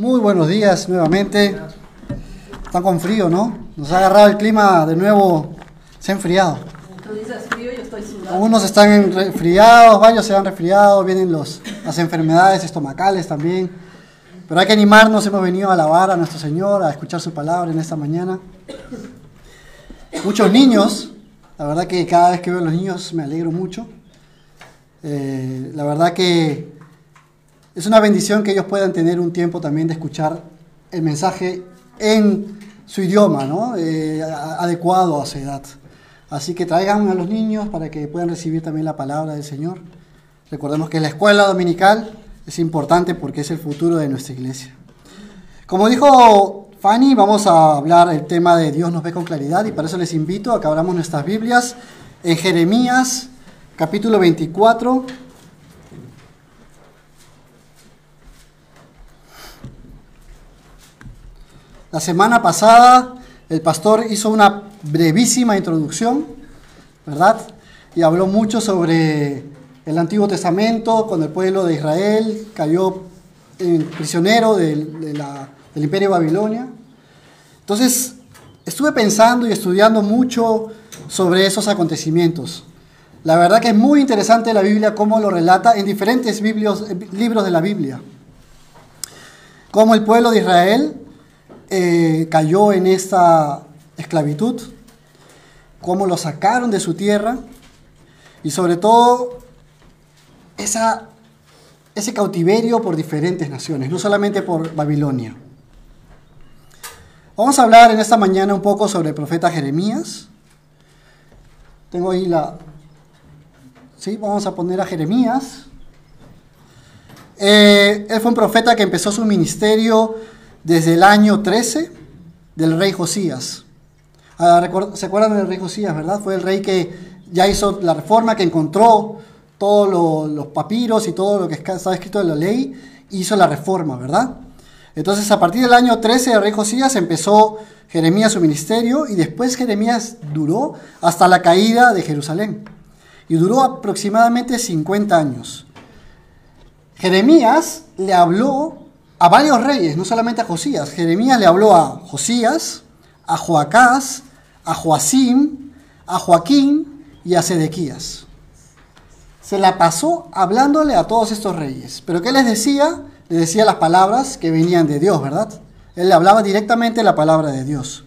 Muy buenos días nuevamente. Están con frío, ¿no? Nos ha agarrado el clima de nuevo, se ha enfriado. Tú dices frío, yo estoy sudando. Algunos están resfriados, varios se han resfriado, vienen las enfermedades estomacales también. Pero hay que animarnos, hemos venido a alabar a nuestro Señor, a escuchar su palabra en esta mañana. Muchos niños, la verdad que cada vez que veo a los niños me alegro mucho. La verdad que es una bendición que ellos puedan tener un tiempo también de escuchar el mensaje en su idioma, ¿no? Adecuado a su edad. Así que traigan a los niños para que puedan recibir también la palabra del Señor. Recordemos que la escuela dominical es importante porque es el futuro de nuestra iglesia. Como dijo Fanny, vamos a hablar el tema de Dios nos ve con claridad y para eso les invito a que abramos nuestras Biblias en Jeremías, capítulo 24. La semana pasada el pastor hizo una brevísima introducción, ¿verdad? Y habló mucho sobre el Antiguo Testamento, cuando el pueblo de Israel cayó prisionero del Imperio de Babilonia. Entonces, estuve pensando y estudiando mucho sobre esos acontecimientos. La verdad que es muy interesante la Biblia, cómo lo relata en diferentes libros de la Biblia. Cómo el pueblo de Israel cayó en esta esclavitud, cómo lo sacaron de su tierra y sobre todo ese cautiverio por diferentes naciones, no solamente por Babilonia. Vamos a hablar en esta mañana un poco sobre el profeta Jeremías. Tengo ahí Sí, vamos a poner a Jeremías. Él fue un profeta que empezó su ministerio desde el año 13 del rey Josías. ¿Se acuerdan del rey Josías, verdad? Fue el rey que ya hizo la reforma, que encontró todos los papiros y todo lo que estaba escrito en la ley, hizo la reforma, ¿verdad? Entonces, a partir del año 13 del rey Josías empezó Jeremías su ministerio y después Jeremías duró hasta la caída de Jerusalén. Y duró aproximadamente 50 años. Jeremías le habló a varios reyes, no solamente a Josías. Jeremías le habló a Josías, a Joacás, a Joacim, a Joaquín y a Sedequías. Se la pasó hablándole a todos estos reyes. ¿Pero qué les decía? Les decía las palabras que venían de Dios, ¿verdad? Él le hablaba directamente la palabra de Dios.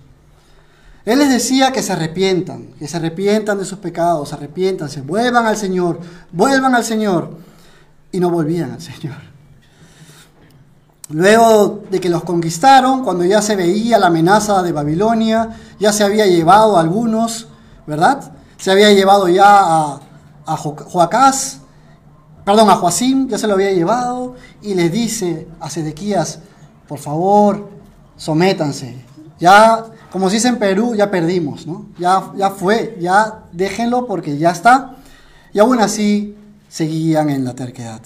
Él les decía que se arrepientan de sus pecados, arrepiéntanse, vuelvan al Señor. Y no volvían al Señor. Luego de que los conquistaron, cuando ya se veía la amenaza de Babilonia, ya se había llevado a algunos, ¿verdad? Se había llevado ya a Joacim, ya se lo había llevado, y le dice a Sedequías, por favor, sométanse. Ya, como se dice en Perú, ya perdimos, ¿no? Ya fue, ya déjenlo porque ya está. Y aún así seguían en la terquedad.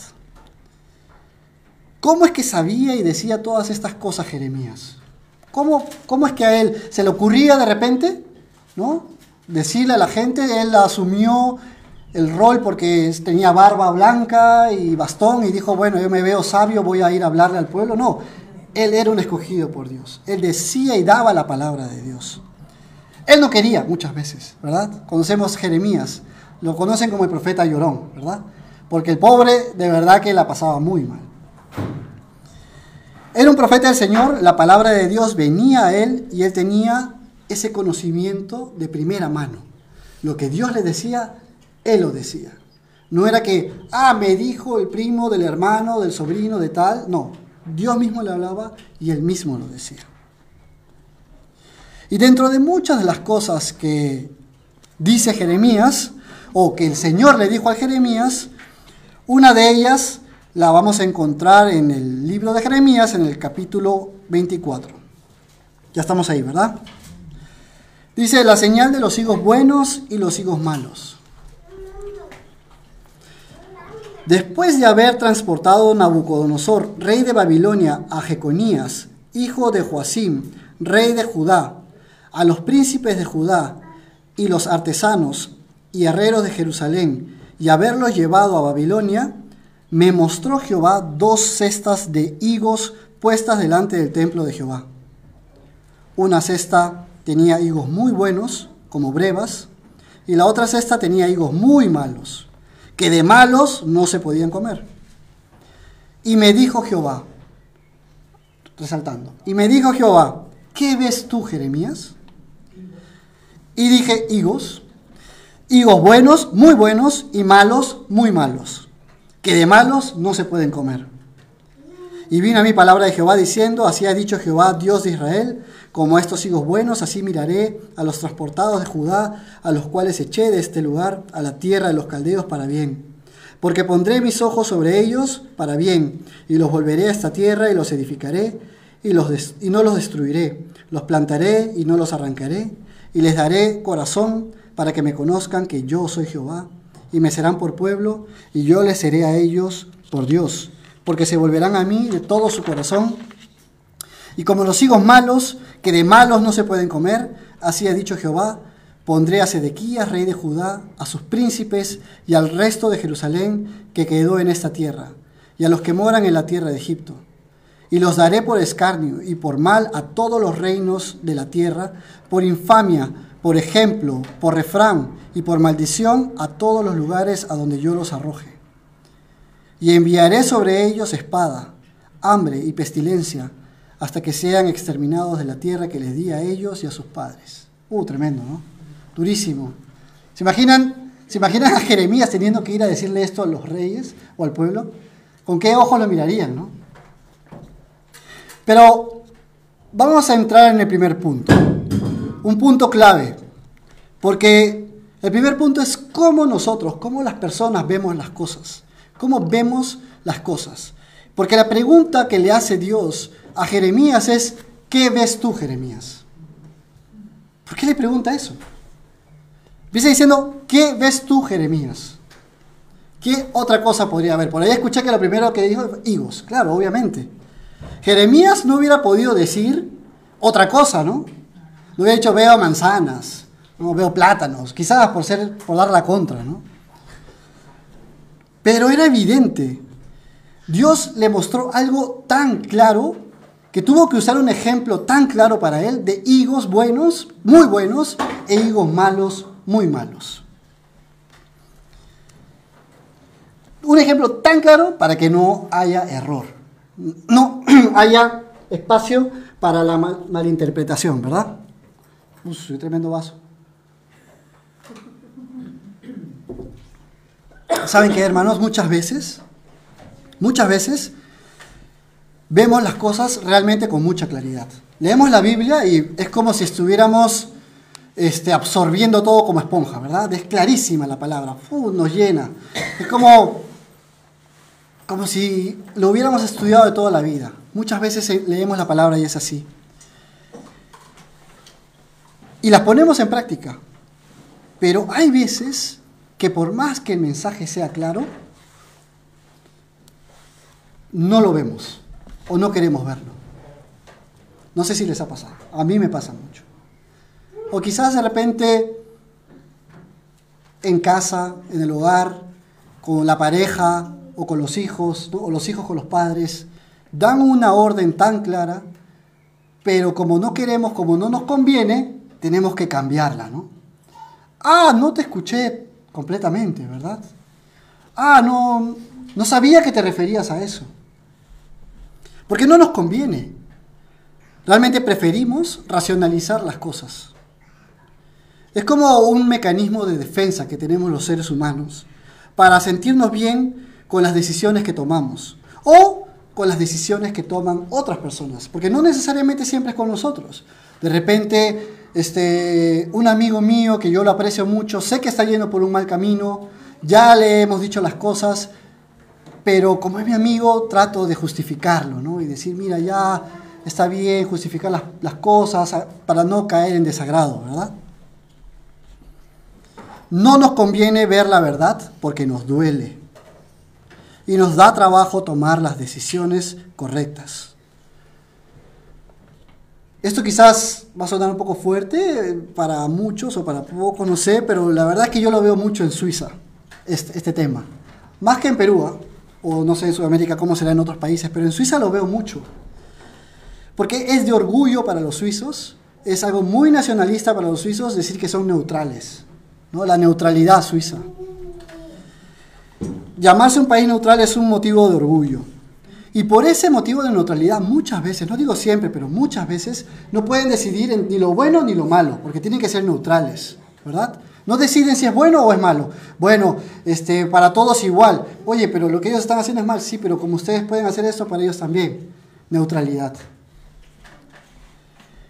¿Cómo es que sabía y decía todas estas cosas Jeremías? ¿Cómo es que a él se le ocurría de repente, ¿no? Decirle a la gente? Él asumió el rol porque tenía barba blanca y bastón y dijo, bueno, yo me veo sabio, voy a ir a hablarle al pueblo. No, él era un escogido por Dios. Él decía y daba la palabra de Dios. Él no quería muchas veces, ¿verdad? Conocemos Jeremías, lo conocen como el profeta llorón, ¿verdad? Porque el pobre de verdad que la pasaba muy mal. Era un profeta del Señor, la palabra de Dios venía a él y él tenía ese conocimiento de primera mano. Lo que Dios le decía, él lo decía. No era que, me dijo el primo del hermano, del sobrino, de tal. No, Dios mismo le hablaba y él mismo lo decía. Y dentro de muchas de las cosas que dice Jeremías, o que el Señor le dijo a Jeremías, una de ellas la vamos a encontrar en el libro de Jeremías, en el capítulo 24. Ya estamos ahí, ¿verdad? Dice, la señal de los higos buenos y los higos malos. Después de haber transportado Nabucodonosor, rey de Babilonia, a Jeconías, hijo de Joacim, rey de Judá, a los príncipes de Judá y los artesanos y herreros de Jerusalén, y haberlos llevado a Babilonia, me mostró Jehová 2 cestas de higos puestas delante del templo de Jehová. Una cesta tenía higos muy buenos, como brevas, y la otra cesta tenía higos muy malos, que de malos no se podían comer. Y me dijo Jehová, resaltando, y me dijo Jehová, ¿qué ves tú, Jeremías? Y dije, higos buenos, y malos, muy malos, que de malos no se pueden comer. Y vino a mí palabra de Jehová diciendo, así ha dicho Jehová, Dios de Israel, como a estos higos buenos, así miraré a los transportados de Judá, a los cuales eché de este lugar, a la tierra de los caldeos para bien. Porque pondré mis ojos sobre ellos para bien, y los volveré a esta tierra, y los edificaré, y no los destruiré. Los plantaré, y no los arrancaré, y les daré corazón, para que me conozcan que yo soy Jehová, y me serán por pueblo, y yo les seré a ellos por Dios, porque se volverán a mí de todo su corazón. Y como los higos malos, que de malos no se pueden comer, así ha dicho Jehová, pondré a Sedequías, rey de Judá, a sus príncipes y al resto de Jerusalén que quedó en esta tierra, y a los que moran en la tierra de Egipto. Y los daré por escarnio y por mal a todos los reinos de la tierra, por infamia, por ejemplo, por refrán y por maldición a todos los lugares a donde yo los arroje. Y enviaré sobre ellos espada, hambre y pestilencia, hasta que sean exterminados de la tierra que les di a ellos y a sus padres. Tremendo, ¿no? Durísimo. ¿Se imaginan a Jeremías teniendo que ir a decirle esto a los reyes o al pueblo? ¿Con qué ojos lo mirarían, no? Pero vamos a entrar en el primer punto. Un punto clave. Porque el primer punto es cómo nosotros, cómo las personas vemos las cosas. Cómo vemos las cosas. Porque la pregunta que le hace Dios a Jeremías es, ¿qué ves tú, Jeremías? ¿Por qué le pregunta eso? Empieza diciendo, ¿qué ves tú, Jeremías? ¿Qué otra cosa podría haber? Por ahí escuché que lo primero que dijo, higos. Claro, obviamente. Jeremías no hubiera podido decir otra cosa, ¿no? No hubiera dicho, veo manzanas, no, veo plátanos, quizás por dar la contra, ¿no? Pero era evidente. Dios le mostró algo tan claro que tuvo que usar un ejemplo tan claro para él de higos buenos, muy buenos, e higos malos, muy malos. Un ejemplo tan claro para que no haya error, no haya espacio para la malinterpretación, ¿verdad? Soy tremendo vaso. ¿Saben qué, hermanos? Muchas veces vemos las cosas realmente con mucha claridad. Leemos la Biblia y es como si estuviéramos absorbiendo todo como esponja, ¿verdad? Es clarísima la palabra, nos llena. Es como si lo hubiéramos estudiado de toda la vida. Muchas veces leemos la palabra y es así. Y las ponemos en práctica. Pero hay veces que por más que el mensaje sea claro, no lo vemos o no queremos verlo. No sé si les ha pasado. A mí me pasa mucho. O quizás de repente en casa, en el hogar, con la pareja o con los hijos, ¿no? O los hijos con los padres, dan una orden tan clara, pero como no queremos, como no nos conviene, tenemos que cambiarla, ¿no? No te escuché completamente, ¿verdad? No sabía que te referías a eso. Porque no nos conviene. Realmente preferimos racionalizar las cosas. Es como un mecanismo de defensa que tenemos los seres humanos para sentirnos bien con las decisiones que tomamos o con las decisiones que toman otras personas, porque no necesariamente siempre es con nosotros. De repente, un amigo mío que yo lo aprecio mucho, sé que está yendo por un mal camino, ya le hemos dicho las cosas, pero como es mi amigo, trato de justificarlo, ¿no? Y decir, mira, ya está bien, justificar las cosas para no caer en desagrado, ¿verdad? No nos conviene ver la verdad porque nos duele y nos da trabajo tomar las decisiones correctas. Esto quizás va a sonar un poco fuerte para muchos o para pocos, no sé, pero la verdad es que yo lo veo mucho en Suiza, este tema. Más que en Perú, o no sé en Sudamérica cómo será en otros países, pero en Suiza lo veo mucho. Porque es de orgullo para los suizos, es algo muy nacionalista para los suizos decir que son neutrales, ¿no? La neutralidad suiza. Llamarse un país neutral es un motivo de orgullo. Y por ese motivo de neutralidad muchas veces, no digo siempre, pero muchas veces no pueden decidir ni lo bueno ni lo malo, porque tienen que ser neutrales, ¿verdad? No deciden si es bueno o es malo. Bueno, para todos igual. Oye, pero lo que ellos están haciendo es mal. Sí, pero como ustedes pueden hacer esto, para ellos también. Neutralidad.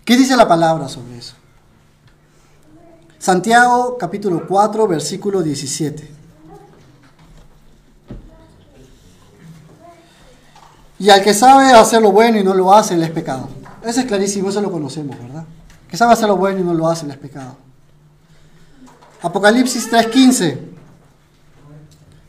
¿Qué dice la palabra sobre eso? Santiago capítulo 4, versículo 17. Y al que sabe hacer lo bueno y no lo hace, le es pecado. Eso es clarísimo, eso lo conocemos, ¿verdad? Que sabe hacer lo bueno y no lo hace, le es pecado. Apocalipsis 3:15.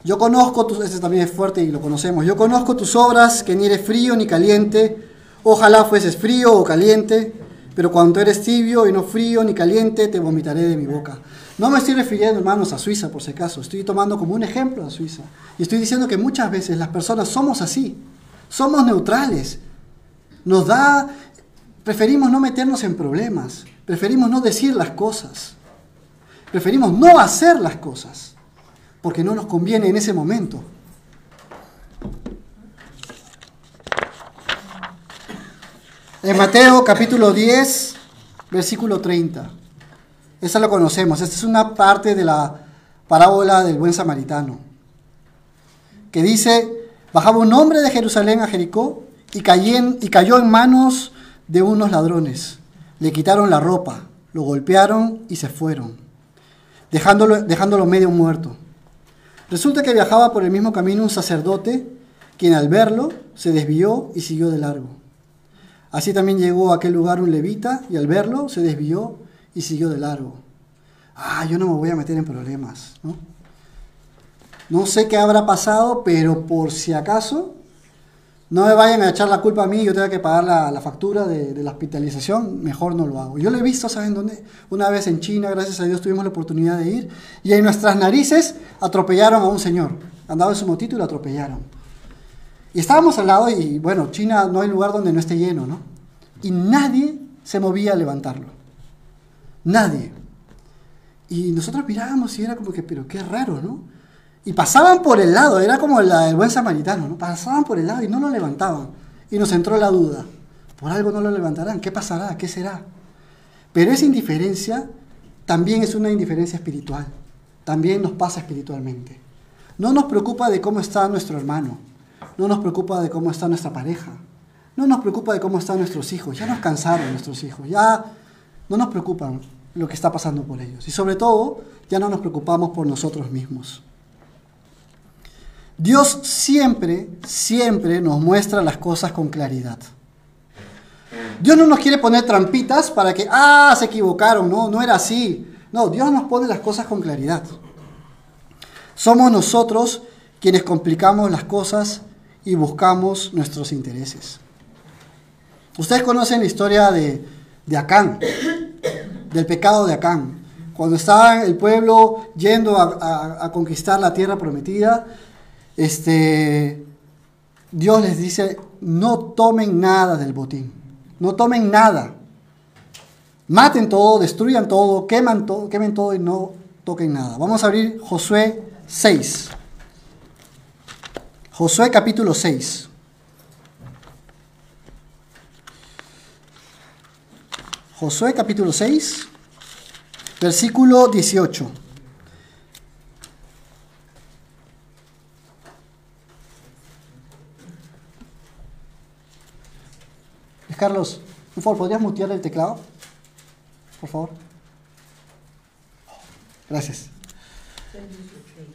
Yo conozco tus... Este también es fuerte y lo conocemos. Yo conozco tus obras, que ni eres frío ni caliente. Ojalá fueses frío o caliente, pero cuando eres tibio y no frío ni caliente, te vomitaré de mi boca. No me estoy refiriendo, hermanos, a Suiza, por si acaso. Estoy tomando como un ejemplo a Suiza. Y estoy diciendo que muchas veces las personas somos así. Somos neutrales. Preferimos no meternos en problemas. Preferimos no decir las cosas. Preferimos no hacer las cosas. Porque no nos conviene en ese momento. En Mateo capítulo 10, versículo 30. Esa lo conocemos. Esta es una parte de la parábola del buen samaritano. Que dice, bajaba un hombre de Jerusalén a Jericó y cayó en manos de unos ladrones. Le quitaron la ropa, lo golpearon y se fueron, dejándolo medio muerto. Resulta que viajaba por el mismo camino un sacerdote, quien al verlo se desvió y siguió de largo. Así también llegó a aquel lugar un levita y al verlo se desvió y siguió de largo. Yo no me voy a meter en problemas, ¿no? No sé qué habrá pasado, pero por si acaso, no me vayan a echar la culpa a mí y yo tenga que pagar la factura de la hospitalización, mejor no lo hago. Yo lo he visto, ¿saben dónde? Una vez en China, gracias a Dios, tuvimos la oportunidad de ir y en nuestras narices atropellaron a un señor. Andaba en su motito y lo atropellaron. Y estábamos al lado y, bueno, China no hay lugar donde no esté lleno, ¿no? Y nadie se movía a levantarlo. Nadie. Y nosotros mirábamos y era como que, pero qué raro, ¿no? Y pasaban por el lado, era como el buen samaritano, ¿no? Pasaban por el lado y no lo levantaban. Y nos entró la duda. ¿Por algo no lo levantarán? ¿Qué pasará? ¿Qué será? Pero esa indiferencia también es una indiferencia espiritual. También nos pasa espiritualmente. No nos preocupa de cómo está nuestro hermano. No nos preocupa de cómo está nuestra pareja. No nos preocupa de cómo están nuestros hijos. Ya nos cansaron nuestros hijos. Ya no nos preocupan lo que está pasando por ellos. Y sobre todo, ya no nos preocupamos por nosotros mismos. Dios siempre, siempre nos muestra las cosas con claridad. Dios no nos quiere poner trampitas para que, se equivocaron, no era así. No, Dios nos pone las cosas con claridad. Somos nosotros quienes complicamos las cosas y buscamos nuestros intereses. Ustedes conocen la historia de Acán, del pecado de Acán. Cuando estaba el pueblo yendo a conquistar la tierra prometida, Dios les dice, no tomen nada del botín, no tomen nada. Maten todo, destruyan todo, quemen todo y no toquen nada. Vamos a abrir Josué 6. Josué capítulo 6. Josué capítulo 6, versículo 18. Carlos, por favor, ¿podrías mutear el teclado? Por favor. Gracias.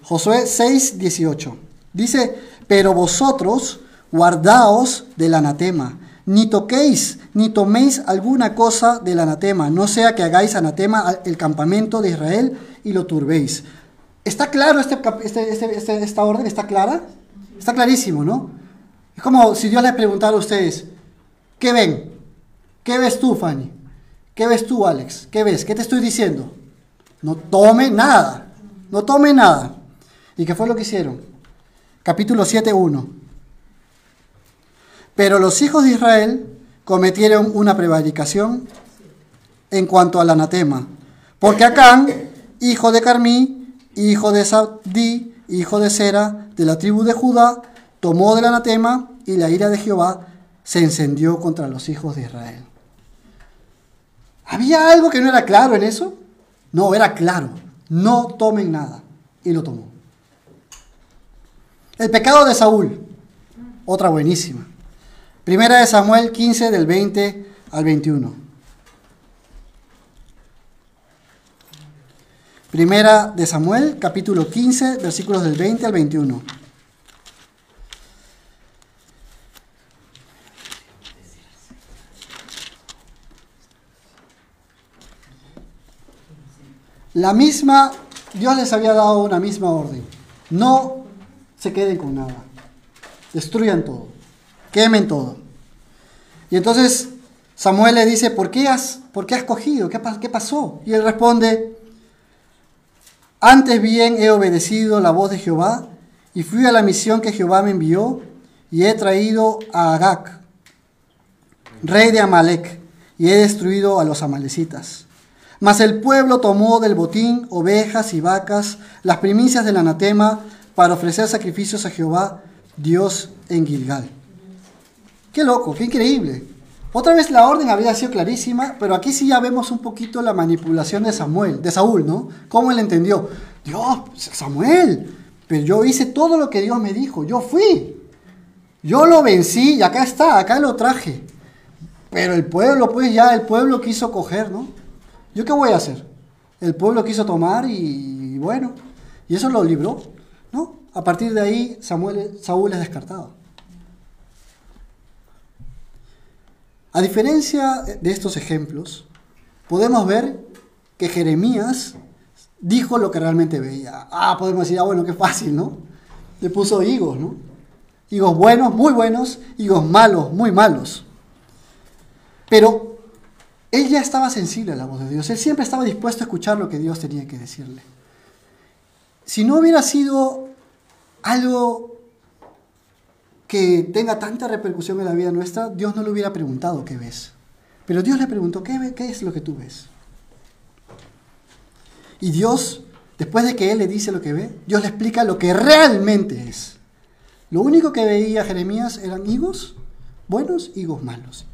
Josué 6, 18. Dice, pero vosotros guardaos del anatema, ni toquéis, ni toméis alguna cosa del anatema, no sea que hagáis anatema el campamento de Israel y lo turbéis. ¿Está claro esta orden? ¿Está clara? Está clarísimo, ¿no? Es como si Dios les preguntara a ustedes, ¿qué ven? ¿Qué ves tú, Fanny? ¿Qué ves tú, Alex? ¿Qué ves? ¿Qué te estoy diciendo? No tome nada. No tome nada. ¿Y qué fue lo que hicieron? Capítulo 7, 1. Pero los hijos de Israel cometieron una prevaricación en cuanto al anatema. Porque Acán, hijo de Carmí, hijo de Sabdí, hijo de Sera, de la tribu de Judá, tomó del anatema y la ira de Jehová se encendió contra los hijos de Israel. ¿Había algo que no era claro en eso? No, era claro. No tomen nada. Y lo tomó. El pecado de Saúl. Otra buenísima. Primera de Samuel 15, del 20 al 21. Primera de Samuel, capítulo 15, versículos del 20 al 21. Dios les había dado una misma orden. No se queden con nada. Destruyan todo. Quemen todo. Y entonces Samuel le dice, ¿por qué has cogido? ¿Qué pasó? Y él responde, antes bien he obedecido la voz de Jehová y fui a la misión que Jehová me envió y he traído a Agag, rey de Amalec, y he destruido a los amalecitas. Mas el pueblo tomó del botín ovejas y vacas, las primicias del anatema, para ofrecer sacrificios a Jehová, Dios en Gilgal. Qué loco, qué increíble. Otra vez la orden había sido clarísima, pero aquí sí ya vemos un poquito la manipulación de Saúl, ¿no? Cómo él entendió. Dios, Samuel, pero yo hice todo lo que Dios me dijo, yo fui. Yo lo vencí y acá está, acá lo traje. Pero el pueblo, pues ya el pueblo quiso coger, ¿no? ¿Yo qué voy a hacer? El pueblo quiso tomar y bueno, y eso lo libró, ¿no? A partir de ahí Saúl es descartado. A diferencia de estos ejemplos, podemos ver que Jeremías dijo lo que realmente veía. Podemos decir, bueno, qué fácil, ¿no? Le puso higos, ¿no? Higos buenos, muy buenos, higos malos, muy malos. Pero él ya estaba sensible a la voz de Dios. Él siempre estaba dispuesto a escuchar lo que Dios tenía que decirle. Si no hubiera sido algo que tenga tanta repercusión en la vida nuestra, Dios no le hubiera preguntado qué ves. Pero Dios le preguntó, ¿qué es lo que tú ves? Y Dios, después de que Él le dice lo que ve, Dios le explica lo que realmente es. Lo único que veía Jeremías eran higos buenos, higos malos.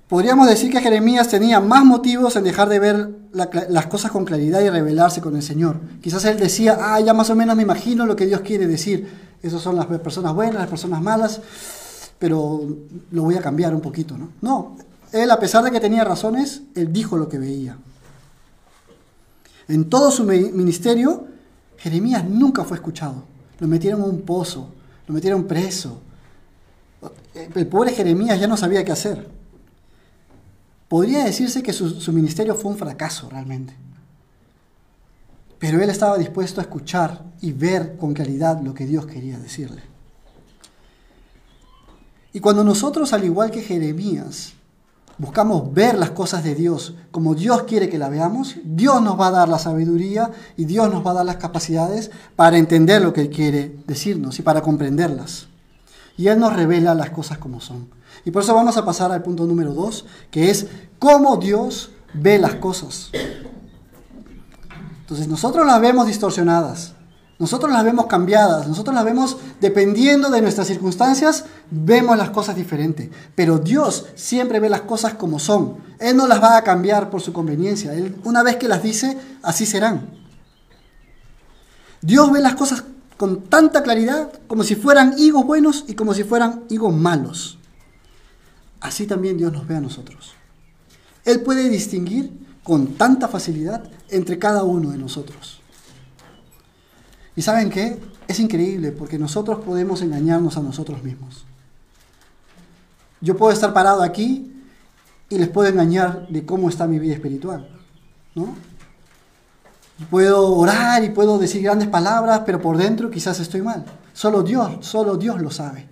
Podríamos decir que Jeremías tenía más motivos en dejar de ver las cosas con claridad y rebelarse con el Señor. Quizás él decía, ya más o menos me imagino lo que Dios quiere decir. Esas son las personas buenas, las personas malas, pero lo voy a cambiar un poquito, ¿no? No, él, a pesar de que tenía razones, él dijo lo que veía. En todo su ministerio, Jeremías nunca fue escuchado. Lo metieron en un pozo, lo metieron preso. El pobre Jeremías ya no sabía qué hacer. Podría decirse que su ministerio fue un fracaso realmente. Pero él estaba dispuesto a escuchar y ver con claridad lo que Dios quería decirle. Y cuando nosotros, al igual que Jeremías, buscamos ver las cosas de Dios como Dios quiere que la veamos, Dios nos va a dar la sabiduría y Dios nos va a dar las capacidades para entender lo que Él quiere decirnos y para comprenderlas. Y Él nos revela las cosas como son. Y por eso vamos a pasar al punto número 2, que es cómo Dios ve las cosas. Entonces nosotros las vemos distorsionadas, nosotros las vemos cambiadas, nosotros las vemos dependiendo de nuestras circunstancias, vemos las cosas diferentes. Pero Dios siempre ve las cosas como son. Él no las va a cambiar por su conveniencia. Él, una vez que las dice, así serán. Dios ve las cosas con tanta claridad como si fueran higos buenos y como si fueran higos malos. Así también Dios nos ve a nosotros. Él puede distinguir con tanta facilidad entre cada uno de nosotros. ¿Y saben qué? Es increíble porque nosotros podemos engañarnos a nosotros mismos. Yo puedo estar parado aquí y les puedo engañar de cómo está mi vida espiritual, ¿no? Puedo orar y puedo decir grandes palabras, pero por dentro quizás estoy mal. Solo Dios lo sabe.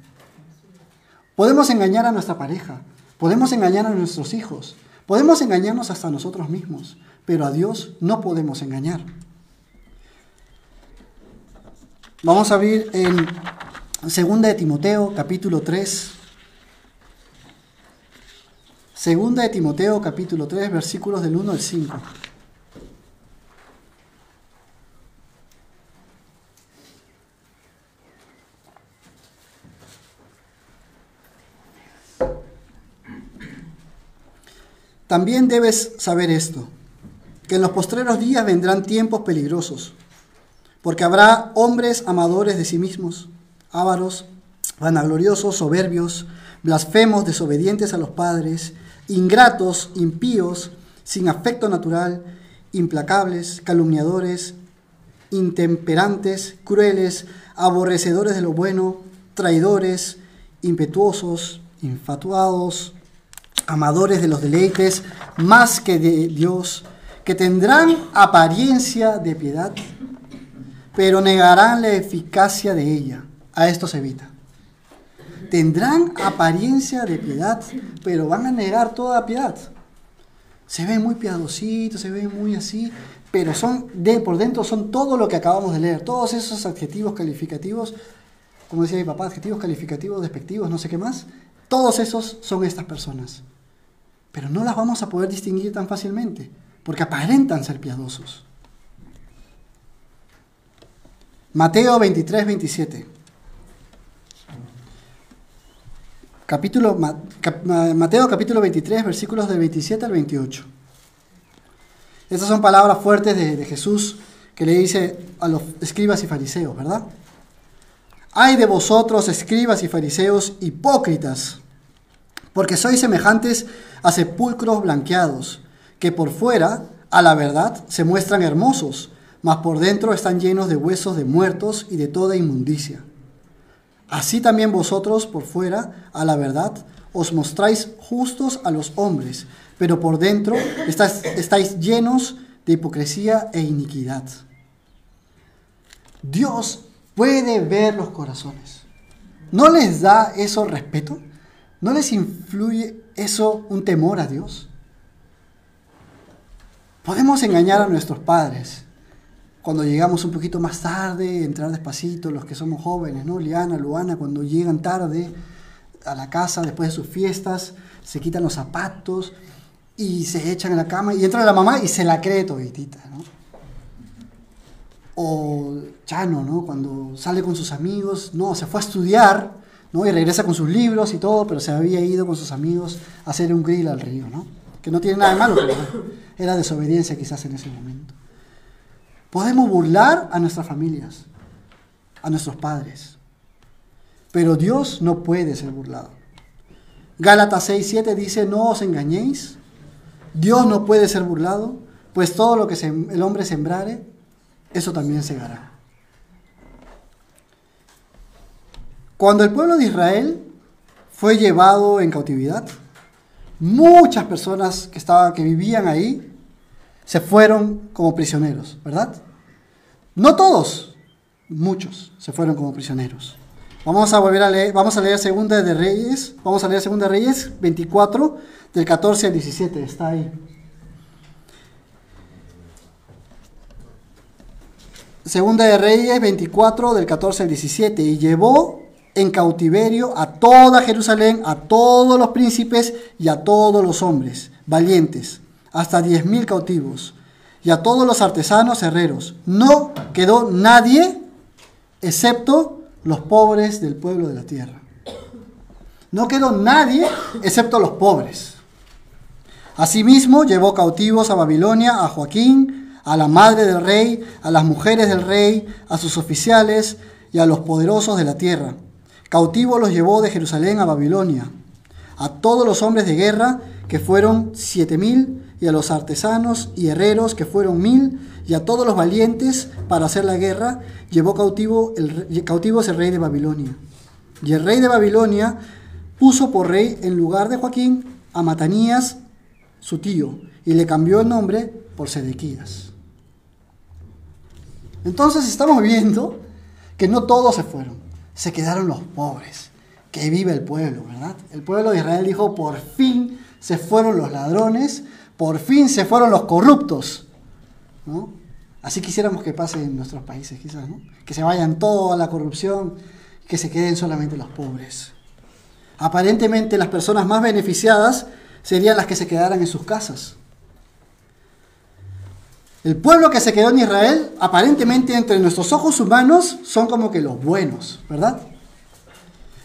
Podemos engañar a nuestra pareja, podemos engañar a nuestros hijos, podemos engañarnos hasta a nosotros mismos, pero a Dios no podemos engañar. Vamos a abrir en Segunda de Timoteo, capítulo 3. Segunda de Timoteo, capítulo 3, versículos del 1 al 5. También debes saber esto, que en los postreros días vendrán tiempos peligrosos, porque habrá hombres amadores de sí mismos, ávaros, vanagloriosos, soberbios, blasfemos, desobedientes a los padres, ingratos, impíos, sin afecto natural, implacables, calumniadores, intemperantes, crueles, aborrecedores de lo bueno, traidores, impetuosos, infatuados, amadores de los deleites más que de Dios, que tendrán apariencia de piedad, pero negarán la eficacia de ella. A esto se evita. Tendrán apariencia de piedad, pero van a negar toda piedad. Se ven muy piadositos, se ven muy así, pero por dentro son todo lo que acabamos de leer. Todos esos adjetivos calificativos, como decía mi papá, adjetivos calificativos, despectivos, no sé qué más, todos esos son estas personas. Pero no las vamos a poder distinguir tan fácilmente, porque aparentan ser piadosos. Mateo 23, 27. Mateo capítulo 23, versículos del 27 al 28. Estas son palabras fuertes de Jesús que le dice a los escribas y fariseos, ¿verdad? ¡Ay de vosotros, escribas y fariseos, hipócritas! Porque sois semejantes a sepulcros blanqueados, que por fuera, a la verdad, se muestran hermosos, mas por dentro están llenos de huesos de muertos y de toda inmundicia. Así también vosotros, por fuera, a la verdad, os mostráis justos a los hombres, pero por dentro estáis llenos de hipocresía e iniquidad. Dios puede ver los corazones. ¿No les da eso respeto? ¿No les influye eso un temor a Dios? Podemos engañar a nuestros padres cuando llegamos un poquito más tarde, entrar despacito, los que somos jóvenes, ¿no? Liana, Luana, cuando llegan tarde a la casa después de sus fiestas, se quitan los zapatos y se echan en la cama y entra la mamá y se la cree toditita, ¿no? O Chano, ¿no? Cuando sale con sus amigos, no, se fue a estudiar, ¿no? Y regresa con sus libros y todo, pero se había ido con sus amigos a hacer un grill al río, ¿no? Que no tiene nada de malo, pero era desobediencia quizás en ese momento. Podemos burlar a nuestras familias, a nuestros padres, pero Dios no puede ser burlado. Gálatas 6:7 dice, no os engañéis, Dios no puede ser burlado, pues todo lo que el hombre sembrare, eso también segará. Cuando el pueblo de Israel fue llevado en cautividad, muchas personas que vivían ahí se fueron como prisioneros, ¿verdad? No todos, muchos se fueron como prisioneros. Vamos a leer Segunda de Reyes, vamos a leer Segunda de Reyes 24, del 14 al 17, está ahí. Segunda de Reyes 24, del 14 al 17, y llevó en cautiverio a toda Jerusalén, a todos los príncipes y a todos los hombres valientes, hasta 10,000 cautivos, y a todos los artesanos herreros. No quedó nadie, excepto los pobres del pueblo de la tierra. No quedó nadie, excepto los pobres. Asimismo, llevó cautivos a Babilonia a Joaquín, a la madre del rey, a las mujeres del rey, a sus oficiales y a los poderosos de la tierra. Cautivos los llevó de Jerusalén a Babilonia. A todos los hombres de guerra, que fueron 7,000, y a los artesanos y herreros, que fueron 1,000, y a todos los valientes para hacer la guerra, llevó cautivos el rey de Babilonia. Y el rey de Babilonia puso por rey en lugar de Joaquín a Matanías, su tío, y le cambió el nombre por Sedequías. Entonces estamos viendo que no todos se fueron, se quedaron los pobres. Que vive el pueblo, ¿verdad? El pueblo de Israel dijo, por fin se fueron los ladrones, por fin se fueron los corruptos, ¿no? Así quisiéramos que pase en nuestros países, quizás, ¿no? Que se vayan toda la corrupción, que se queden solamente los pobres. Aparentemente las personas más beneficiadas serían las que se quedaran en sus casas. El pueblo que se quedó en Israel, aparentemente entre nuestros ojos humanos, son como que los buenos, ¿verdad?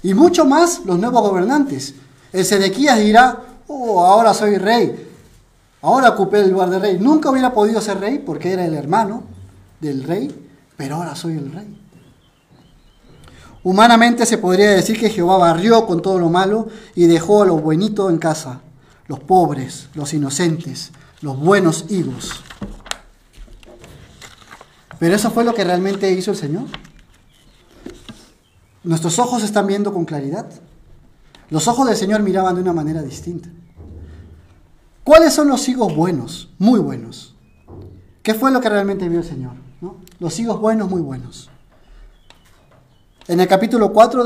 Y mucho más los nuevos gobernantes. El Sedequías dirá, oh, ahora soy rey, ahora ocupé el lugar de rey. Nunca hubiera podido ser rey porque era el hermano del rey, pero ahora soy el rey. Humanamente se podría decir que Jehová barrió con todo lo malo y dejó a los buenitos en casa, los pobres, los inocentes, los buenos higos. Pero eso fue lo que realmente hizo el Señor. Nuestros ojos están viendo con claridad. Los ojos del Señor miraban de una manera distinta. ¿Cuáles son los higos buenos? Muy buenos. ¿Qué fue lo que realmente vio el Señor? ¿No? Los higos buenos, muy buenos. En el capítulo 4,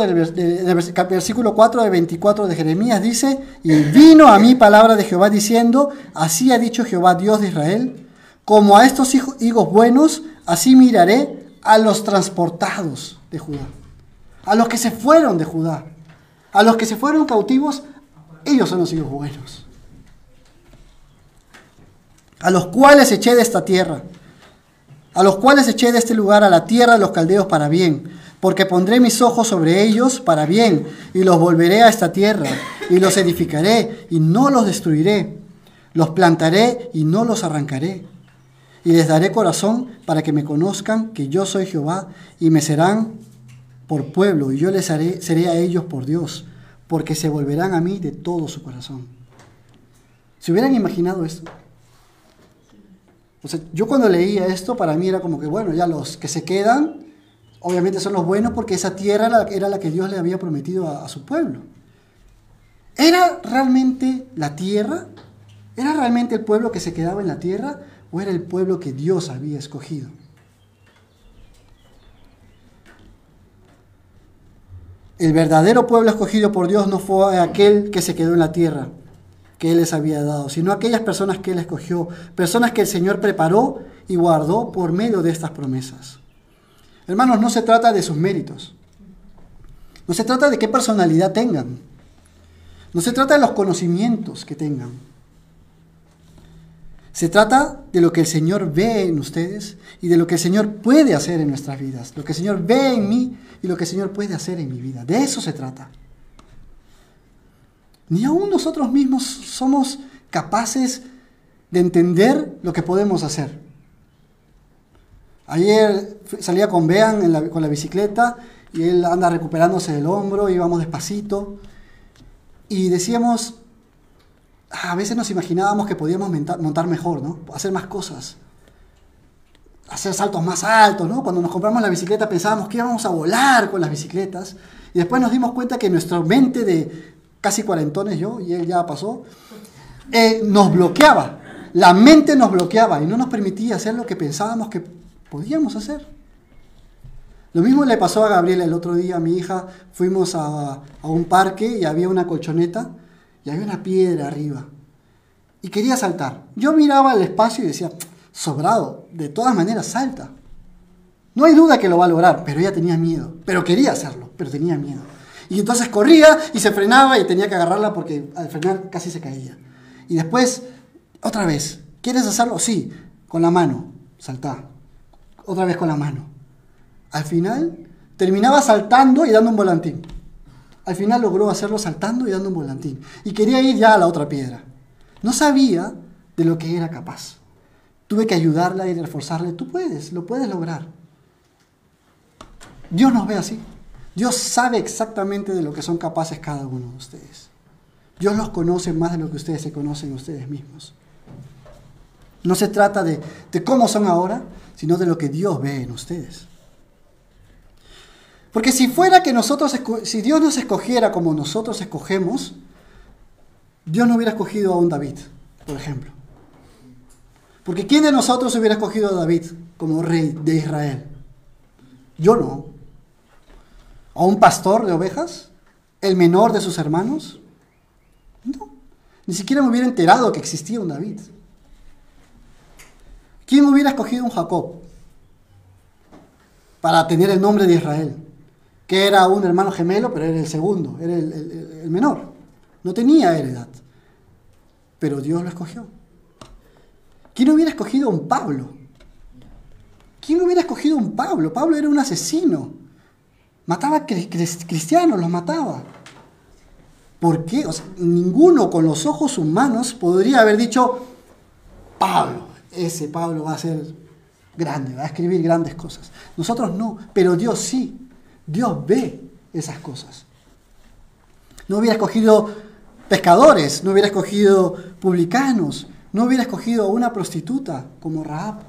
versículo 4 de 24 de Jeremías dice, y vino a mí palabra de Jehová diciendo, así ha dicho Jehová Dios de Israel, como a estos higos buenos, así miraré a los transportados de Judá, a los que se fueron de Judá, a los que se fueron cautivos, ellos son los higos buenos, a los cuales eché de esta tierra, a los cuales eché de este lugar a la tierra de los caldeos para bien, porque pondré mis ojos sobre ellos para bien, y los volveré a esta tierra, y los edificaré, y no los destruiré, los plantaré, y no los arrancaré, y les daré corazón para que me conozcan que yo soy Jehová, y me serán por pueblo, y yo les seré a ellos por Dios, porque se volverán a mí de todo su corazón. ¿Se hubieran imaginado esto? O sea, yo cuando leía esto, para mí era como que, bueno, ya los que se quedan, obviamente son los buenos porque esa tierra era la que Dios le había prometido a su pueblo. ¿Era realmente la tierra? ¿Era realmente el pueblo que se quedaba en la tierra? ¿O era el pueblo que Dios había escogido? El verdadero pueblo escogido por Dios no fue aquel que se quedó en la tierra que Él les había dado, sino aquellas personas que Él escogió, personas que el Señor preparó y guardó por medio de estas promesas. Hermanos, no se trata de sus méritos, no se trata de qué personalidad tengan, no se trata de los conocimientos que tengan. Se trata de lo que el Señor ve en ustedes y de lo que el Señor puede hacer en nuestras vidas, lo que el Señor ve en mí y lo que el Señor puede hacer en mi vida. De eso se trata. Ni aún nosotros mismos somos capaces de entender lo que podemos hacer. Ayer salía con Bean con la bicicleta y él anda recuperándose del hombro, íbamos despacito y decíamos, a veces nos imaginábamos que podíamos montar mejor, ¿no? Hacer más cosas, hacer saltos más altos, ¿no? Cuando nos compramos la bicicleta pensábamos que íbamos a volar con las bicicletas y después nos dimos cuenta que nuestra mente de casi cuarentones, yo y él ya pasó, nos bloqueaba, la mente nos bloqueaba y no nos permitía hacer lo que pensábamos que podíamos hacer. Lo mismo le pasó a Gabriela el otro día, a mi hija, fuimos a un parque y había una colchoneta y había una piedra arriba y quería saltar. Yo miraba el espacio y decía, sobrado, de todas maneras salta. No hay duda que lo va a lograr, pero ella tenía miedo, pero quería hacerlo, pero tenía miedo. Y entonces corría y se frenaba y tenía que agarrarla porque al frenar casi se caía. Y después, otra vez, ¿quieres hacerlo? Sí, con la mano, saltá. Otra vez con la mano. Al final, terminaba saltando y dando un volantín. Al final logró hacerlo saltando y dando un volantín. Y quería ir ya a la otra piedra. No sabía de lo que era capaz. Tuve que ayudarla y reforzarle. Tú puedes, lo puedes lograr. Dios nos ve así. Dios sabe exactamente de lo que son capaces cada uno de ustedes. Dios los conoce más de lo que ustedes se conocen ustedes mismos. No se trata de cómo son ahora, sino de lo que Dios ve en ustedes. Porque si fuera que si Dios nos escogiera como nosotros escogemos, Dios no hubiera escogido a un David, por ejemplo. Porque ¿quién de nosotros hubiera escogido a David como rey de Israel? Yo no. ¿A un pastor de ovejas? ¿El menor de sus hermanos? No. Ni siquiera me hubiera enterado que existía un David. ¿Quién hubiera escogido un Jacob para tener el nombre de Israel? que era un hermano gemelo, pero era el segundo, era el menor. No tenía heredad, pero Dios lo escogió. ¿Quién hubiera escogido a un Pablo? ¿Quién hubiera escogido a un Pablo? Pablo era un asesino. Mataba cristianos, los mataba. ¿Por qué? O sea, ninguno con los ojos humanos podría haber dicho, Pablo, ese Pablo va a ser grande, va a escribir grandes cosas. Nosotros no, pero Dios sí. Dios ve esas cosas. No hubiera escogido pescadores, no hubiera escogido publicanos, no hubiera escogido a una prostituta como Rahab.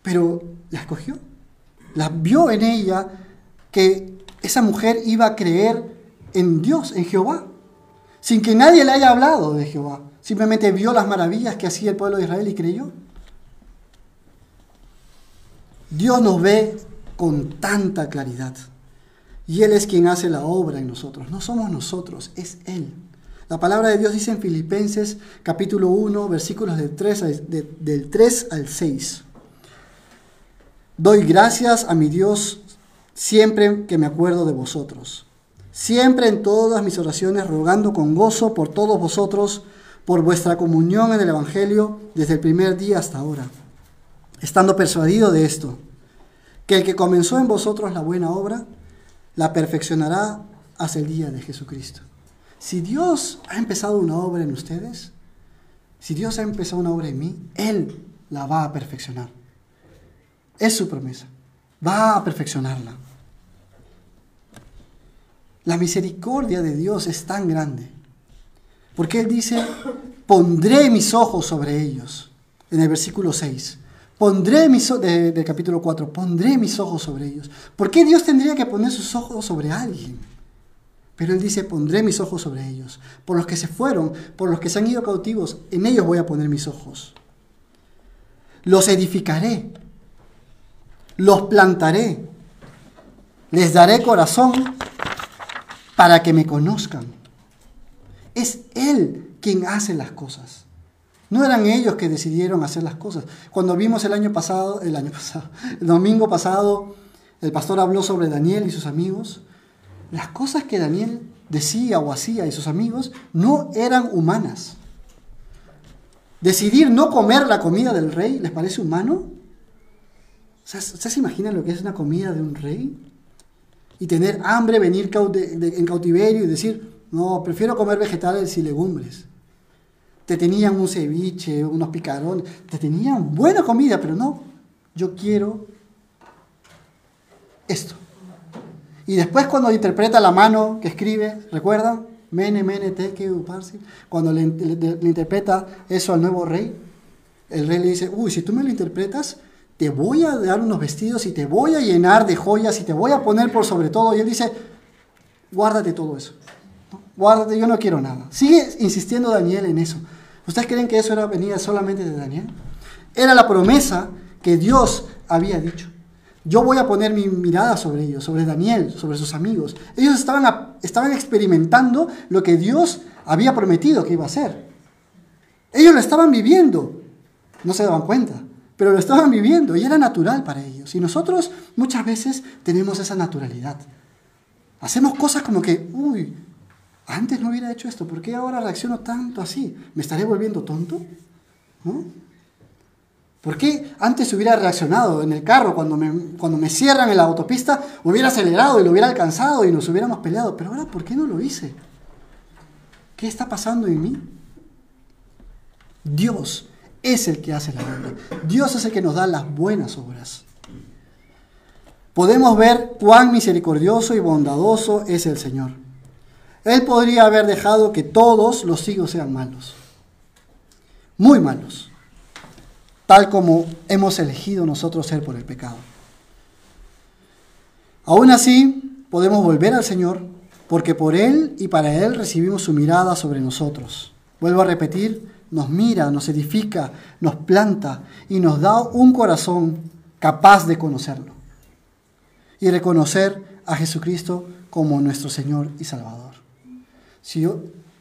Pero la escogió. La vio en ella que esa mujer iba a creer en Dios, en Jehová, sin que nadie le haya hablado de Jehová. Simplemente vio las maravillas que hacía el pueblo de Israel y creyó. Dios nos ve con tanta claridad. Y Él es quien hace la obra en nosotros. No somos nosotros, es Él. La palabra de Dios dice en Filipenses capítulo 1, versículos del 3 al 6. Doy gracias a mi Dios siempre que me acuerdo de vosotros. Siempre en todas mis oraciones rogando con gozo por todos vosotros, por vuestra comunión en el Evangelio desde el primer día hasta ahora. Estando persuadido de esto, que el que comenzó en vosotros la buena obra, la perfeccionará hasta el día de Jesucristo. Si Dios ha empezado una obra en ustedes, si Dios ha empezado una obra en mí, Él la va a perfeccionar. Es su promesa. Va a perfeccionarla. La misericordia de Dios es tan grande. Porque Él dice, pondré mis ojos sobre ellos. En el versículo 6. Del capítulo 4. Pondré mis ojos sobre ellos. ¿Por qué Dios tendría que poner sus ojos sobre alguien? Pero Él dice, pondré mis ojos sobre ellos. Por los que se fueron, por los que se han ido cautivos, en ellos voy a poner mis ojos. Los edificaré. Los plantaré. Les daré corazón para que me conozcan. Es Él quien hace las cosas. No eran ellos que decidieron hacer las cosas. Cuando vimos el domingo pasado, el pastor habló sobre Daniel y sus amigos. Las cosas que Daniel decía o hacía y sus amigos no eran humanas. Decidir no comer la comida del rey, ¿les parece humano? ¿Ustedes se imaginan lo que es una comida de un rey? Y tener hambre, venir en cautiverio y decir, no, prefiero comer vegetales y legumbres. Te tenían un ceviche, unos picarones, te tenían buena comida, pero no, yo quiero esto. Y después cuando interpreta la mano que escribe, ¿recuerdan? Mene, mene, teque, uparsi. Cuando le interpreta eso al nuevo rey, el rey le dice, uy, si tú me lo interpretas, te voy a dar unos vestidos y te voy a llenar de joyas y te voy a poner por sobre todo. Y él dice, guárdate todo eso. ¿No? Guárdate, yo no quiero nada. Sigue insistiendo Daniel en eso. ¿Ustedes creen que eso venía solamente de Daniel? Era la promesa que Dios había dicho. Yo voy a poner mi mirada sobre ellos, sobre Daniel, sobre sus amigos. Ellos estaban experimentando lo que Dios había prometido que iba a hacer. Ellos lo estaban viviendo. No se daban cuenta, pero lo estaban viviendo y era natural para ellos. Y nosotros muchas veces tenemos esa naturalidad. Hacemos cosas como que, uy, antes no hubiera hecho esto, ¿por qué ahora reacciono tanto así? ¿Me estaré volviendo tonto? ¿No? ¿Por qué antes hubiera reaccionado en el carro cuando me cierran en la autopista? Hubiera acelerado y lo hubiera alcanzado y nos hubiéramos peleado. Pero ahora, ¿por qué no lo hice? ¿Qué está pasando en mí? Dios es el que hace la obra. Dios es el que nos da las buenas obras. Podemos ver cuán misericordioso y bondadoso es el Señor. Él podría haber dejado que todos los hijos sean malos. Muy malos. Tal como hemos elegido nosotros ser por el pecado. Aún así, podemos volver al Señor, porque por Él y para Él recibimos su mirada sobre nosotros. Vuelvo a repetir, nos mira, nos edifica, nos planta y nos da un corazón capaz de conocerlo y reconocer a Jesucristo como nuestro Señor y Salvador. Si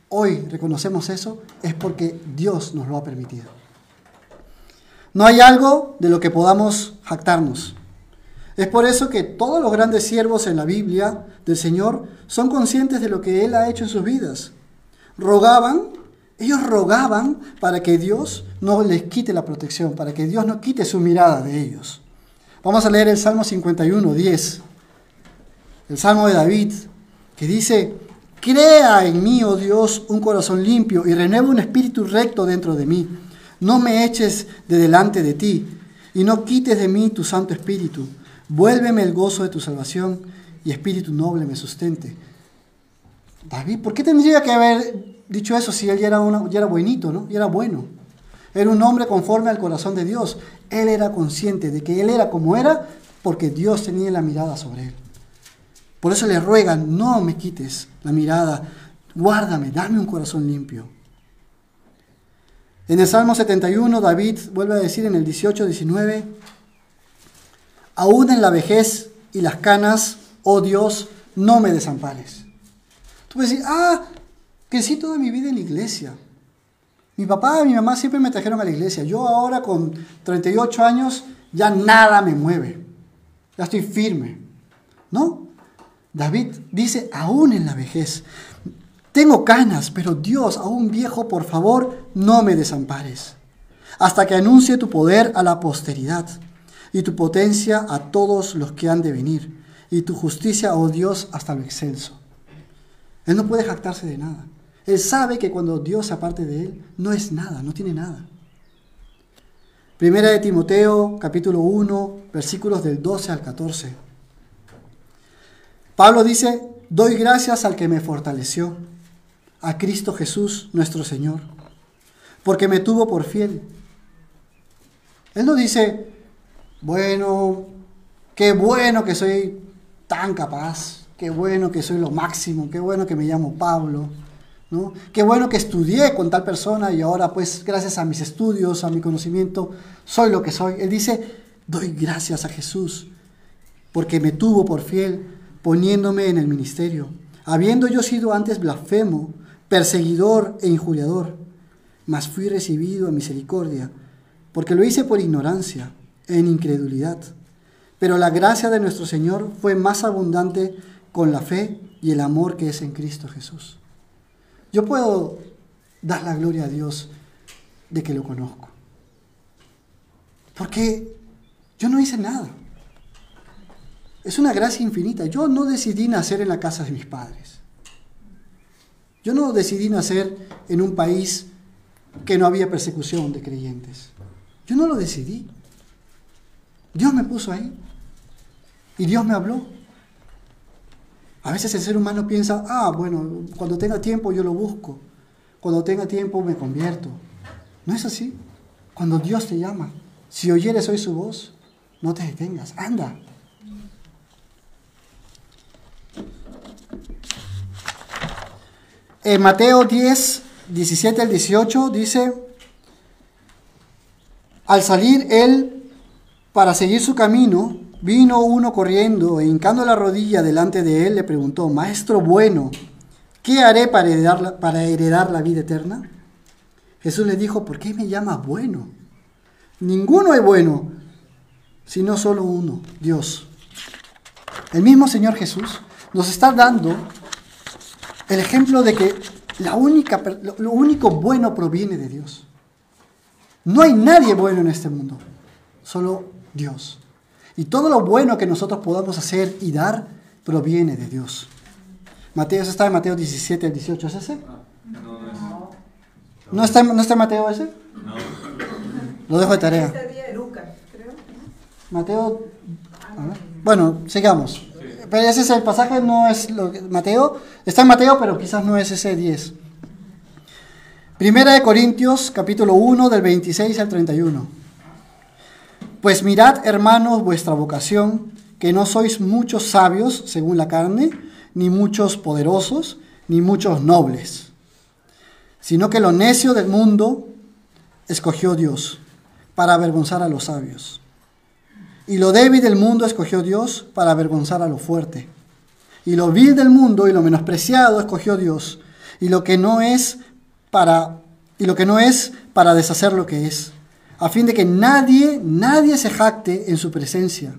hoy reconocemos eso, es porque Dios nos lo ha permitido. No hay algo de lo que podamos jactarnos. Es por eso que todos los grandes siervos en la Biblia del Señor son conscientes de lo que Él ha hecho en sus vidas. Ellos rogaban para que Dios no les quite la protección, para que Dios no quite su mirada de ellos. Vamos a leer el Salmo 51, 10. El Salmo de David, que dice: crea en mí, oh Dios, un corazón limpio y renueva un espíritu recto dentro de mí. No me eches de delante de ti y no quites de mí tu Santo Espíritu. Vuélveme el gozo de tu salvación y espíritu noble me sustente. David, ¿por qué tendría que haber dicho eso si él ya era buenito, ¿no? Ya era bueno. Era un hombre conforme al corazón de Dios. Él era consciente de que él era como era porque Dios tenía la mirada sobre él. Por eso le ruegan: no me quites la mirada, guárdame, dame un corazón limpio. En el Salmo 71, David vuelve a decir en el 18, 19: aún en la vejez y las canas, oh Dios, no me desampares. Tú puedes decir: crecí toda mi vida en la iglesia. Mi papá y mi mamá siempre me trajeron a la iglesia. Yo ahora con 38 años ya nada me mueve. Ya estoy firme. ¿No? David dice: aún en la vejez. Tengo canas, pero Dios, aún viejo, por favor, no me desampares. Hasta que anuncie tu poder a la posteridad y tu potencia a todos los que han de venir, y tu justicia, oh Dios, hasta lo excelso. Él no puede jactarse de nada. Él sabe que cuando Dios se aparte de él, no es nada, no tiene nada. Primera de Timoteo, capítulo 1, versículos del 12 al 14. Pablo dice: doy gracias al que me fortaleció, a Cristo Jesús nuestro Señor, porque me tuvo por fiel. Él no dice: bueno, qué bueno que soy tan capaz, qué bueno que soy lo máximo, qué bueno que me llamo Pablo, ¿no? Qué bueno que estudié con tal persona y ahora pues gracias a mis estudios, a mi conocimiento, soy lo que soy. Él dice: doy gracias a Jesús, porque me tuvo por fiel, poniéndome en el ministerio, habiendo yo sido antes blasfemo, perseguidor e injuriador, mas fui recibido a misericordia, porque lo hice por ignorancia, en incredulidad. Pero la gracia de nuestro Señor fue más abundante con la fe y el amor que es en Cristo Jesús. Yo puedo dar la gloria a Dios de que lo conozco, porque yo no hice nada. Es una gracia infinita. Yo no decidí nacer en la casa de mis padres. Yo no decidí nacer en un país que no había persecución de creyentes. Yo no lo decidí. Dios me puso ahí. Y Dios me habló. A veces el ser humano piensa: bueno, cuando tenga tiempo yo lo busco. Cuando tenga tiempo me convierto. No es así. Cuando Dios te llama, si oyeres hoy su voz, no te detengas. Anda. En Mateo 10, 17 al 18 dice: al salir él para seguir su camino, vino uno corriendo e hincando la rodilla delante de él le preguntó: Maestro bueno, ¿qué haré para heredar la vida eterna? Jesús le dijo: ¿por qué me llamas bueno? Ninguno es bueno, sino solo uno, Dios. El mismo Señor Jesús nos está dando el ejemplo de que lo único bueno proviene de Dios. No hay nadie bueno en este mundo, solo Dios. Y todo lo bueno que nosotros podamos hacer y dar proviene de Dios. Mateo, está en Mateo 17 al 18, ¿es ese? ¿No está en Mateo ese? No. Lo dejo de tarea. Este día de Lucas, creo. Mateo, a ver. Bueno, sigamos. Pero ese es el pasaje, no es Mateo. Está en Mateo, pero quizás no es ese 10. Primera de Corintios, capítulo 1, del 26 al 31. Pues mirad, hermanos, vuestra vocación, que no sois muchos sabios según la carne, ni muchos poderosos, ni muchos nobles, sino que lo necio del mundo escogió Dios para avergonzar a los sabios. Y lo débil del mundo escogió Dios para avergonzar a lo fuerte. Y lo vil del mundo y lo menospreciado escogió Dios, y lo que no es para deshacer lo que es, a fin de que nadie se jacte en su presencia.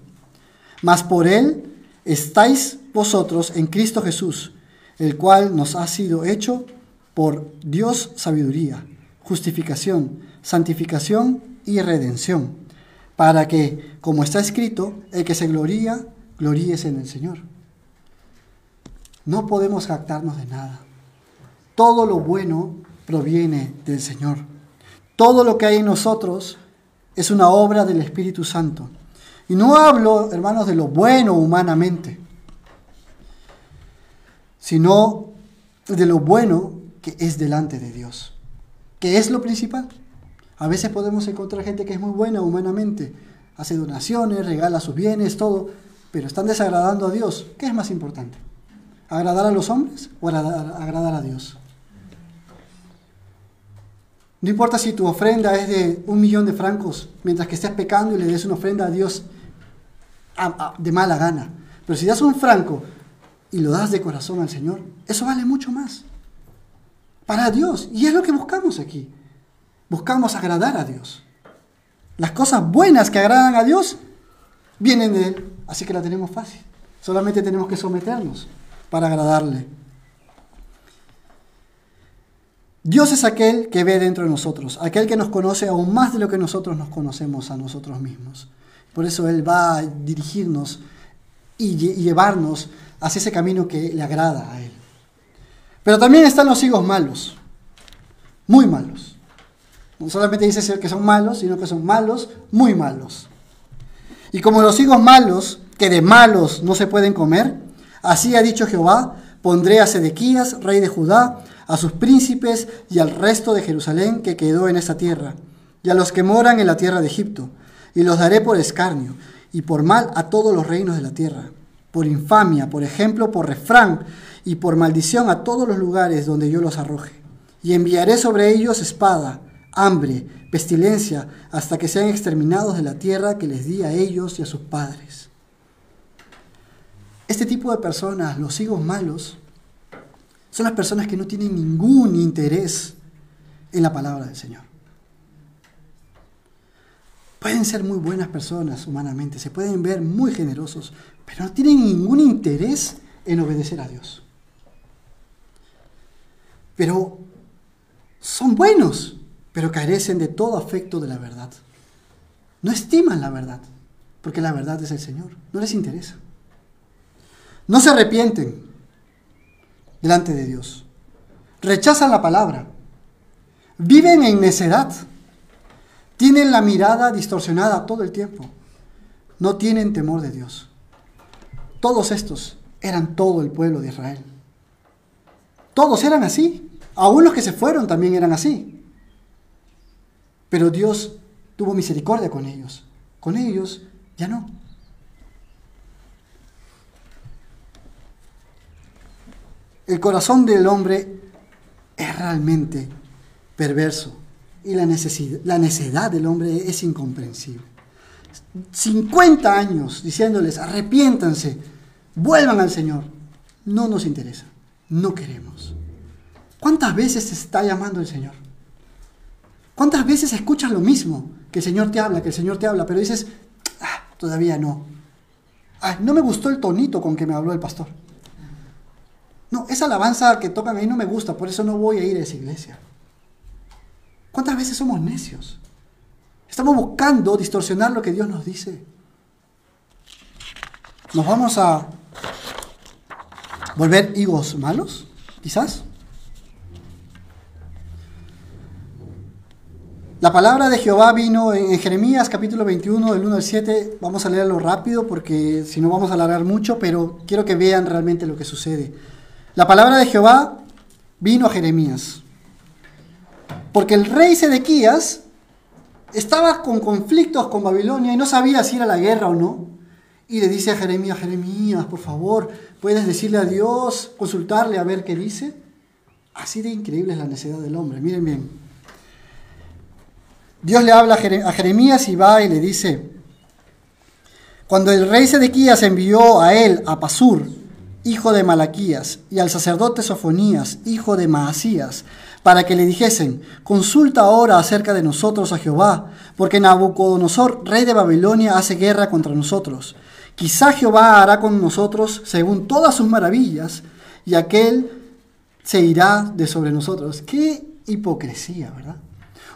mas por él estáis vosotros en Cristo Jesús, el cual nos ha sido hecho por Dios sabiduría, justificación, santificación y redención, para que, como está escrito, el que se gloría, gloríese en el Señor. No podemos jactarnos de nada. Todo lo bueno proviene del Señor. Todo lo que hay en nosotros es una obra del Espíritu Santo. Y no hablo, hermanos, de lo bueno humanamente, sino de lo bueno que es delante de Dios, que es lo principal. A veces podemos encontrar gente que es muy buena humanamente, hace donaciones, regala sus bienes, todo, pero están desagradando a Dios. ¿Qué es más importante? ¿Agradar a los hombres o agradar a Dios? No importa si tu ofrenda es de 1.000.000 de francos, mientras que estés pecando y le des una ofrenda a Dios de mala gana. Pero si das un franco y lo das de corazón al Señor, eso vale mucho más para Dios. Y es lo que buscamos aquí. Buscamos agradar a Dios. Las cosas buenas que agradan a Dios vienen de Él, así que la tenemos fácil. Solamente tenemos que someternos para agradarle. Dios es aquel que ve dentro de nosotros, aquel que nos conoce aún más de lo que nosotros nos conocemos a nosotros mismos. Por eso Él va a dirigirnos y llevarnos hacia ese camino que le agrada a Él. Pero también están los higos malos, muy malos. No solamente dice que son malos, sino que son malos, muy malos. Y como los higos malos, que de malos no se pueden comer, así ha dicho Jehová: pondré a Sedequías, rey de Judá, a sus príncipes y al resto de Jerusalén que quedó en esta tierra, y a los que moran en la tierra de Egipto, y los daré por escarnio y por mal a todos los reinos de la tierra, por infamia, por ejemplo, por refrán y por maldición a todos los lugares donde yo los arroje. Y enviaré sobre ellos espada, hambre, pestilencia, hasta que sean exterminados de la tierra que les di a ellos y a sus padres. Este tipo de personas, los higos malos, son las personas que no tienen ningún interés en la palabra del Señor. Pueden ser muy buenas personas humanamente, se pueden ver muy generosos, pero no tienen ningún interés en obedecer a Dios. Pero son buenos, pero carecen de todo afecto de la verdad. No estiman la verdad, porque la verdad es el Señor. No les interesa. No se arrepienten delante de Dios. Rechazan la palabra. Viven en necedad. Tienen la mirada distorsionada todo el tiempo. No tienen temor de Dios. Todos estos eran todo el pueblo de Israel. Todos eran así. Aún los que se fueron también eran así. Pero Dios tuvo misericordia con ellos. Con ellos ya no. El corazón del hombre es realmente perverso y la necedad del hombre es incomprensible. 50 años diciéndoles: arrepiéntanse, vuelvan al Señor. No nos interesa, no queremos. ¿Cuántas veces te está llamando el Señor? ¿Cuántas veces escuchas lo mismo? Que el Señor te habla, pero dices: todavía no. No me gustó el tonito con que me habló el pastor. No, esa alabanza que tocan ahí no me gusta, por eso no voy a ir a esa iglesia. ¿Cuántas veces somos necios? Estamos buscando distorsionar lo que Dios nos dice. ¿Nos vamos a volver higos malos, quizás? La palabra de Jehová vino en Jeremías capítulo 21, del 1 al 7. Vamos a leerlo rápido porque si no vamos a alargar mucho, pero quiero que vean realmente lo que sucede. La palabra de Jehová vino a Jeremías, porque el rey Sedequías estaba con conflictos con Babilonia y no sabía si ir a la guerra o no. Y le dice a Jeremías: Jeremías, por favor, ¿puedes decirle a Dios, consultarle a ver qué dice? Así de increíble es la necedad del hombre. Miren bien. Dios le habla a Jeremías y va y le dice: cuando el rey Sedequías envió a él, a Pasur, hijo de Malaquías, y al sacerdote Sofonías, hijo de Maasías, para que le dijesen: consulta ahora acerca de nosotros a Jehová, porque Nabucodonosor, rey de Babilonia, hace guerra contra nosotros. Quizá Jehová hará con nosotros según todas sus maravillas, y aquel se irá de sobre nosotros. ¡Qué hipocresía!, ¿verdad?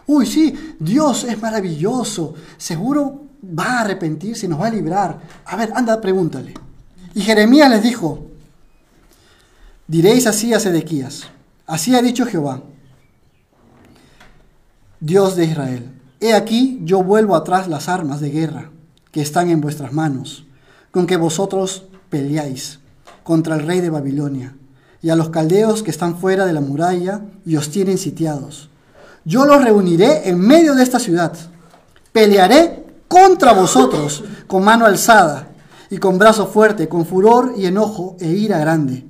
Uy, sí, Dios es maravilloso, seguro va a arrepentirse y nos va a librar. A ver, anda, pregúntale. Y Jeremías les dijo: diréis así a Sedequías: así ha dicho Jehová, Dios de Israel: he aquí, yo vuelvo atrás las armas de guerra que están en vuestras manos, con que vosotros peleáis contra el rey de Babilonia y a los caldeos que están fuera de la muralla y os tienen sitiados. Yo los reuniré en medio de esta ciudad, pelearé contra vosotros con mano alzada y con brazo fuerte, con furor y enojo e ira grande.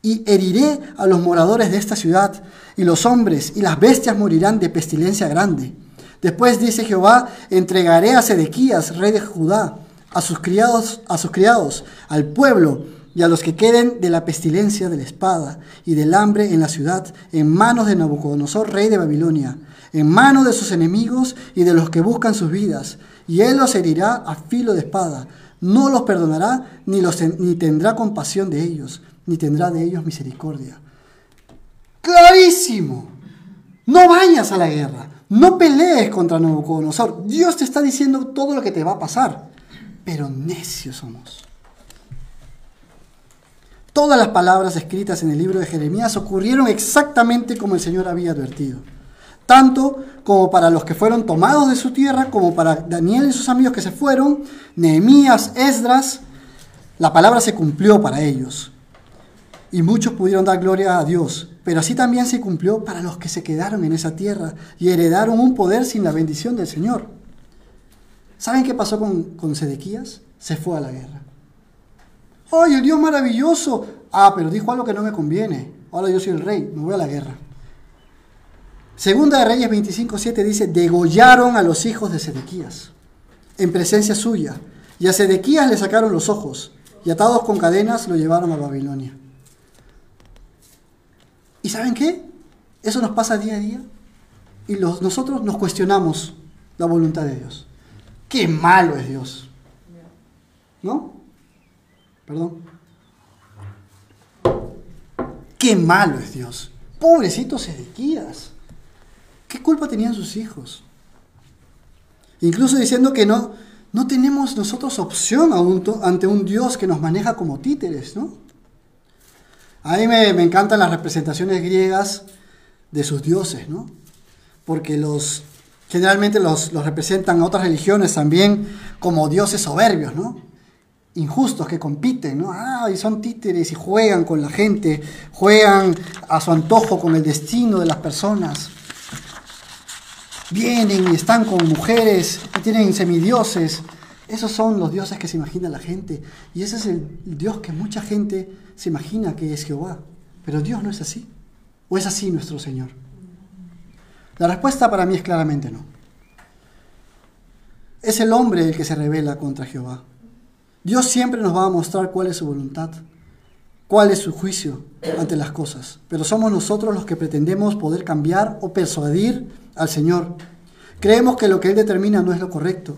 Y heriré a los moradores de esta ciudad, y los hombres y las bestias morirán de pestilencia grande. Después, dice Jehová, entregaré a Sedequías, rey de Judá, a sus criados, al pueblo y a los que queden de la pestilencia, de la espada y del hambre en la ciudad, en manos de Nabucodonosor, rey de Babilonia, en manos de sus enemigos y de los que buscan sus vidas. Y él los herirá a filo de espada. No los perdonará, ni tendrá compasión de ellos, ni tendrá de ellos misericordia. ¡Clarísimo! No vayas a la guerra. No pelees contra Nabucodonosor. Dios te está diciendo todo lo que te va a pasar. Pero necios somos. Todas las palabras escritas en el libro de Jeremías ocurrieron exactamente como el Señor había advertido. Tanto como para los que fueron tomados de su tierra, como para Daniel y sus amigos que se fueron, Nehemías, Esdras, la palabra se cumplió para ellos. Y muchos pudieron dar gloria a Dios, pero así también se cumplió para los que se quedaron en esa tierra y heredaron un poder sin la bendición del Señor. ¿Saben qué pasó con Sedequías? Se fue a la guerra. ¡Ay, el Dios maravilloso! Ah, pero dijo algo que no me conviene. Ahora yo soy el rey, me voy a la guerra. Segunda de Reyes 25:7 dice: degollaron a los hijos de Sedequías en presencia suya, y a Sedequías le sacaron los ojos, y atados con cadenas lo llevaron a Babilonia. ¿Y saben qué? Eso nos pasa día a día, y nosotros nos cuestionamos la voluntad de Dios. ¡Qué malo es Dios! ¿No? Perdón. ¡Qué malo es Dios! Pobrecito Sedequías. ¿Qué culpa tenían sus hijos? Incluso diciendo que no tenemos nosotros opción ante un Dios que nos maneja como títeres, ¿no? A mí me encantan las representaciones griegas de sus dioses, ¿no? Porque generalmente los representan otras religiones también como dioses soberbios, ¿no? Injustos, que compiten, ¿no? Y son títeres y juegan con la gente, juegan a su antojo con el destino de las personas. Vienen y están con mujeres y tienen semidioses. Esos son los dioses que se imagina la gente. Y ese es el Dios que mucha gente se imagina que es Jehová. Pero Dios no es así. ¿O es así nuestro Señor? La respuesta para mí es claramente no. Es el hombre el que se rebela contra Jehová. Dios siempre nos va a mostrar cuál es su voluntad, cuál es su juicio ante las cosas. Pero somos nosotros los que pretendemos poder cambiar o persuadir al Señor. Creemos que lo que Él determina no es lo correcto,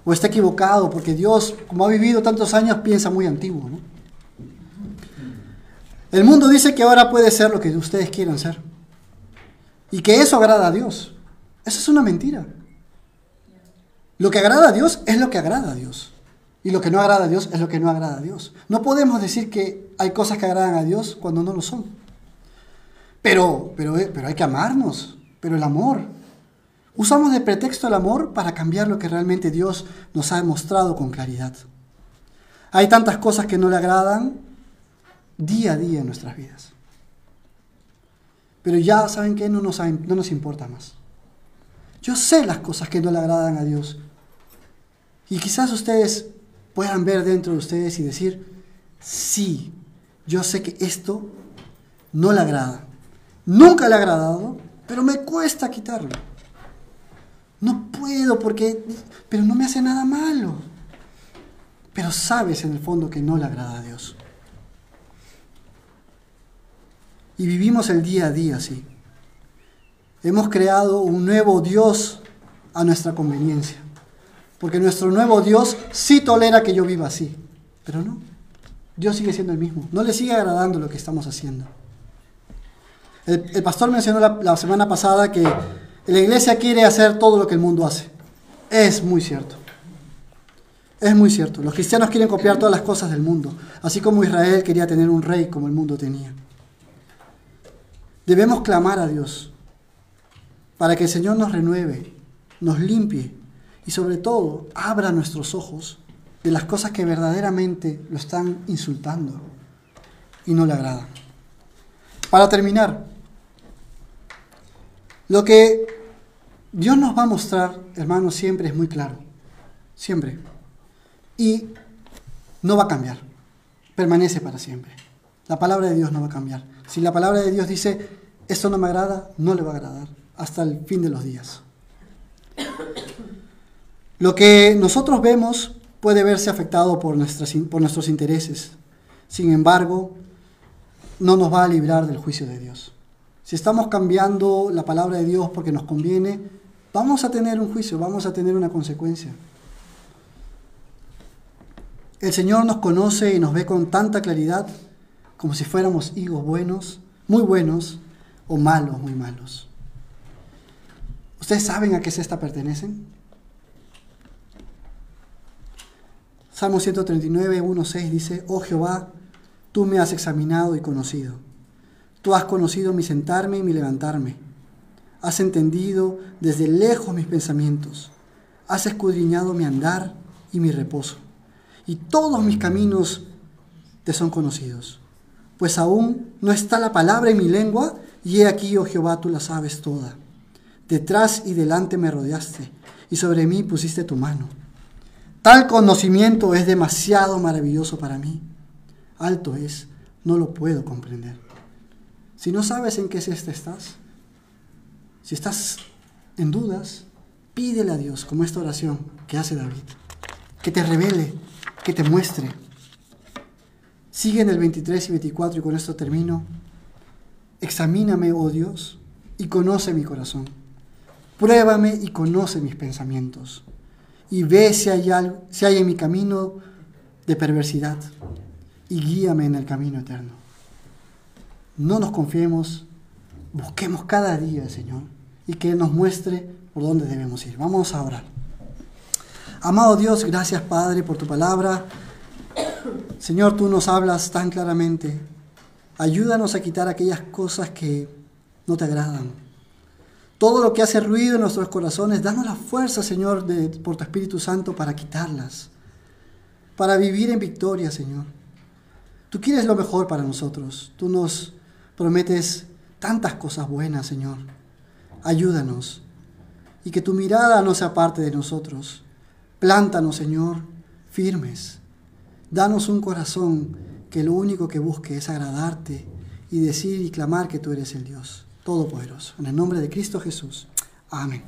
o está equivocado, porque Dios, como ha vivido tantos años, piensa muy antiguo, ¿no? El mundo dice que ahora puede ser lo que ustedes quieran ser, y que eso agrada a Dios. Eso es una mentira. Lo que agrada a Dios es lo que agrada a Dios, y lo que no agrada a Dios es lo que no agrada a Dios. No podemos decir que hay cosas que agradan a Dios cuando no lo son. Pero hay que amarnos. Pero el amor, usamos de pretexto el amor para cambiar lo que realmente Dios nos ha mostrado con claridad. Hay tantas cosas que no le agradan día a día en nuestras vidas. Pero ya, ¿saben qué? No nos importa más. Yo sé las cosas que no le agradan a Dios. Y quizás ustedes puedan ver dentro de ustedes y decir: sí, yo sé que esto no le agrada. Nunca le ha agradado, pero me cuesta quitarlo. No puedo pero no me hace nada malo. Pero sabes en el fondo que no le agrada a Dios. Y vivimos el día a día así. Hemos creado un nuevo Dios a nuestra conveniencia. Porque nuestro nuevo Dios sí tolera que yo viva así. Pero no, Dios sigue siendo el mismo. No le sigue agradando lo que estamos haciendo. El pastor mencionó la semana pasada que la iglesia quiere hacer todo lo que el mundo hace. Es muy cierto. Es muy cierto. Los cristianos quieren copiar todas las cosas del mundo, así como Israel quería tener un rey como el mundo tenía. Debemos clamar a Dios para que el Señor nos renueve, nos limpie y sobre todo abra nuestros ojos de las cosas que verdaderamente lo están insultando y no le agradan. Para terminar, lo que Dios nos va a mostrar, hermanos, siempre es muy claro. Siempre. Y no va a cambiar. Permanece para siempre. La palabra de Dios no va a cambiar. Si la palabra de Dios dice, esto no me agrada, no le va a agradar hasta el fin de los días. Lo que nosotros vemos puede verse afectado por nuestros intereses. Sin embargo, no nos va a librar del juicio de Dios. Si estamos cambiando la palabra de Dios porque nos conviene, vamos a tener un juicio, vamos a tener una consecuencia. El Señor nos conoce y nos ve con tanta claridad como si fuéramos higos buenos, o malos, muy malos. ¿Ustedes saben a qué cesta pertenecen? Salmo 139, 1:6 dice: Oh Jehová, tú me has examinado y conocido. Tú has conocido mi sentarme y mi levantarme. Has entendido desde lejos mis pensamientos. Has escudriñado mi andar y mi reposo. Y todos mis caminos te son conocidos. Pues aún no está la palabra en mi lengua, y he aquí, oh Jehová, tú la sabes toda. Detrás y delante me rodeaste, y sobre mí pusiste tu mano. Tal conocimiento es demasiado maravilloso para mí. Alto es, no lo puedo comprender. Si no sabes en qué cesta estás, si estás en dudas, pídele a Dios, como esta oración que hace David, que te revele, que te muestre. Sigue en el 23 y 24, y con esto termino. Examíname, oh Dios, y conoce mi corazón. Pruébame y conoce mis pensamientos. Y ve si hay en mi camino de perversidad, y guíame en el camino eterno. No nos confiemos, busquemos cada día al Señor, y que Él nos muestre por dónde debemos ir. Vamos a orar. Amado Dios, gracias, Padre, por tu palabra. Señor, tú nos hablas tan claramente. Ayúdanos a quitar aquellas cosas que no te agradan. Todo lo que hace ruido en nuestros corazones, danos la fuerza, Señor, por tu Espíritu Santo para quitarlas, para vivir en victoria, Señor. Tú quieres lo mejor para nosotros. Tú nos prometes tantas cosas buenas, Señor. Ayúdanos y que tu mirada no se aparte de nosotros. Plántanos, Señor, firmes. Danos un corazón que lo único que busque es agradarte y decir y clamar que tú eres el Dios Todopoderoso. En el nombre de Cristo Jesús. Amén.